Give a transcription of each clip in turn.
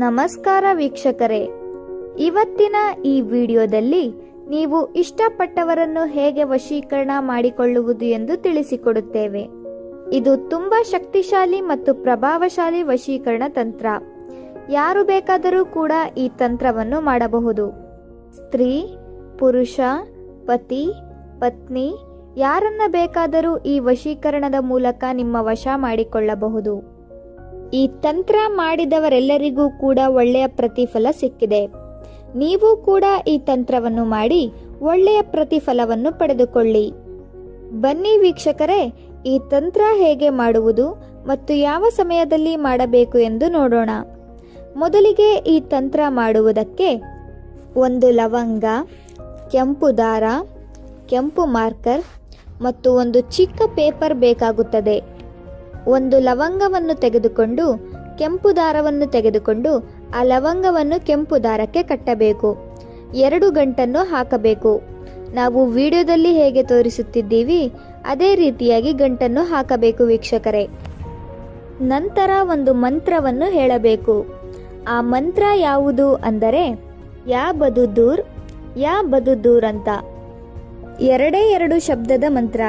ನಮಸ್ಕಾರ ವೀಕ್ಷಕರೇ, ಇವತ್ತಿನ ಈ ವಿಡಿಯೋದಲ್ಲಿ ನೀವು ಇಷ್ಟಪಟ್ಟವರನ್ನು ಹೇಗೆ ವಶೀಕರಣ ಮಾಡಿಕೊಳ್ಳುವುದು ಎಂದು ತಿಳಿಸಿಕೊಡುತ್ತೇವೆ. ಇದು ತುಂಬಾ ಶಕ್ತಿಶಾಲಿ ಮತ್ತು ಪ್ರಭಾವಶಾಲಿ ವಶೀಕರಣ ತಂತ್ರ. ಯಾರು ಬೇಕಾದರೂ ಕೂಡ ಈ ತಂತ್ರವನ್ನು ಮಾಡಬಹುದು. ಸ್ತ್ರೀ, ಪುರುಷ, ಪತಿ, ಪತ್ನಿ ಯಾರನ್ನ ಬೇಕಾದರೂ ಈ ವಶೀಕರಣದ ಮೂಲಕ ನಿಮ್ಮ ವಶ ಮಾಡಿಕೊಳ್ಳಬಹುದು. ಈ ತಂತ್ರ ಮಾಡಿದವರೆಲ್ಲರಿಗೂ ಕೂಡ ಒಳ್ಳೆಯ ಪ್ರತಿಫಲ ಸಿಕ್ಕಿದೆ. ನೀವು ಕೂಡ ಈ ತಂತ್ರವನ್ನು ಮಾಡಿ ಒಳ್ಳೆಯ ಪ್ರತಿಫಲವನ್ನು ಪಡೆದುಕೊಳ್ಳಿ. ಬನ್ನಿ ವೀಕ್ಷಕರೇ, ಈ ತಂತ್ರ ಹೇಗೆ ಮಾಡುವುದು ಮತ್ತು ಯಾವ ಸಮಯದಲ್ಲಿ ಮಾಡಬೇಕು ಎಂದು ನೋಡೋಣ. ಮೊದಲಿಗೆ ಈ ತಂತ್ರ ಮಾಡುವುದಕ್ಕೆ ಒಂದು ಲವಂಗ, ಕೆಂಪು ದಾರ, ಕೆಂಪು ಮಾರ್ಕರ್ ಮತ್ತು ಒಂದು ಚಿಕ್ಕ ಪೇಪರ್ ಬೇಕಾಗುತ್ತದೆ. ಒಂದು ಲವಂಗವನ್ನು ತೆಗೆದುಕೊಂಡು ಕೆಂಪು ದಾರವನ್ನು ತೆಗೆದುಕೊಂಡು ಆ ಲವಂಗವನ್ನು ಕೆಂಪು ದಾರಕ್ಕೆ ಕಟ್ಟಬೇಕು. 2 ಗಂಟನ್ನು ಹಾಕಬೇಕು. ನಾವು ವಿಡಿಯೋದಲ್ಲಿ ಹೇಗೆ ತೋರಿಸುತ್ತಿದ್ದೀವಿ ಅದೇ ರೀತಿಯಾಗಿ ಗಂಟನ್ನು ಹಾಕಬೇಕು ವೀಕ್ಷಕರೇ. ನಂತರ ಒಂದು ಮಂತ್ರವನ್ನು ಹೇಳಬೇಕು. ಆ ಮಂತ್ರ ಯಾವುದು ಅಂದರೆ ಯಾ ಬದು ದೂರ್ ಅಂತ. 2 ಶಬ್ದದ ಮಂತ್ರ,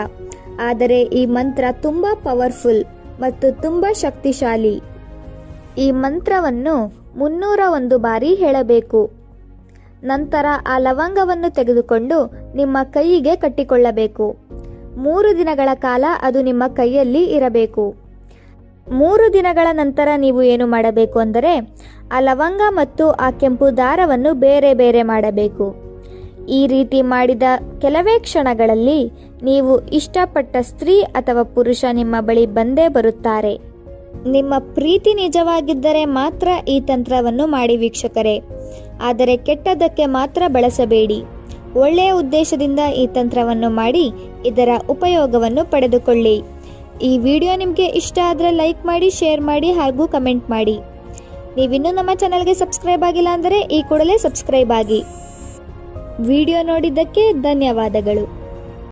ಆದರೆ ಈ ಮಂತ್ರ ತುಂಬಾ ಪವರ್ಫುಲ್ ಮತ್ತು ತುಂಬಾ ಶಕ್ತಿಶಾಲಿ. ಈ ಮಂತ್ರವನ್ನು 301 ಬಾರಿ ಹೇಳಬೇಕು. ನಂತರ ಆ ಲವಂಗವನ್ನು ತೆಗೆದುಕೊಂಡು ನಿಮ್ಮ ಕೈಗೆ ಕಟ್ಟಿಕೊಳ್ಳಬೇಕು. 3 ದಿನಗಳ ಕಾಲ ಅದು ನಿಮ್ಮ ಕೈಯಲ್ಲಿ ಇರಬೇಕು. 3 ದಿನಗಳ ನಂತರ ನೀವು ಏನು ಮಾಡಬೇಕು ಅಂದರೆ ಆ ಲವಂಗ ಮತ್ತು ಆ ಕೆಂಪು ದಾರವನ್ನು ಬೇರೆ ಬೇರೆ ಮಾಡಬೇಕು. ಈ ರೀತಿ ಮಾಡಿದ ಕೆಲವೇ ಕ್ಷಣಗಳಲ್ಲಿ ನೀವು ಇಷ್ಟಪಟ್ಟ ಸ್ತ್ರೀ ಅಥವಾ ಪುರುಷ ನಿಮ್ಮ ಬಳಿ ಬಂದೇ ಬರುತ್ತಾರೆ. ನಿಮ್ಮ ಪ್ರೀತಿ ನಿಜವಾಗಿದ್ದರೆ ಮಾತ್ರ ಈ ತಂತ್ರವನ್ನು ಮಾಡಿ ವೀಕ್ಷಕರೇ, ಆದರೆ ಕೆಟ್ಟದ್ದಕ್ಕೆ ಮಾತ್ರ ಬಳಸಬೇಡಿ. ಒಳ್ಳೆಯ ಉದ್ದೇಶದಿಂದ ಈ ತಂತ್ರವನ್ನು ಮಾಡಿ ಇದರ ಉಪಯೋಗವನ್ನು ಪಡೆದುಕೊಳ್ಳಿ. ಈ ವಿಡಿಯೋ ನಿಮಗೆ ಇಷ್ಟ ಆದರೆ ಲೈಕ್ ಮಾಡಿ, ಶೇರ್ ಮಾಡಿ ಹಾಗೂ ಕಮೆಂಟ್ ಮಾಡಿ. ನೀವಿನ್ನೂ ನಮ್ಮ ಚಾನಲ್ಗೆ ಸಬ್ಸ್ಕ್ರೈಬ್ ಆಗಿಲ್ಲ ಅಂದರೆ ಈ ಕೂಡಲೇ ಸಬ್ಸ್ಕ್ರೈಬ್ ಆಗಿ. ವಿಡಿಯೋ ನೋಡಿದ್ದಕ್ಕೆ ಧನ್ಯವಾದಗಳು.